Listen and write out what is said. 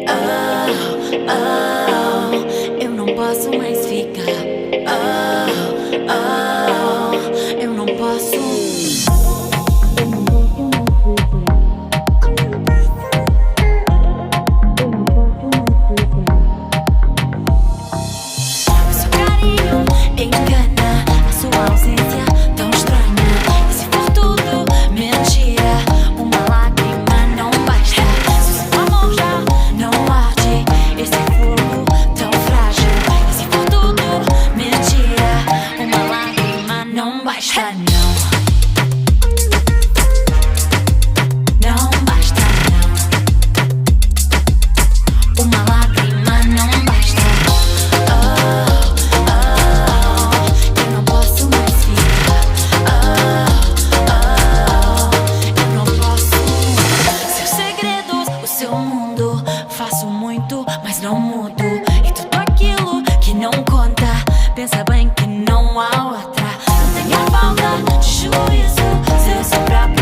Oh, oh, eu não posso mais ficar. Oh, oh, eu não posso. O seu carinho engana, a sua ausência tão estranha. E se for tudo mentira, uma lágrima não basta. Se o seu amor já não arde, esse fogo tão frágil. E se for tudo mentira, uma lágrima não basta, não. Não basta, não. Uma lágrima não basta. Oh, oh, eu não posso mais ficar. Oh, oh, eu não posso. Seus segredos, o seu mundo. Faço muito, mas não mudo. E tudo aquilo que não conta, pensa bem que não há outra. Não tenha falta de juízo, seu próprio.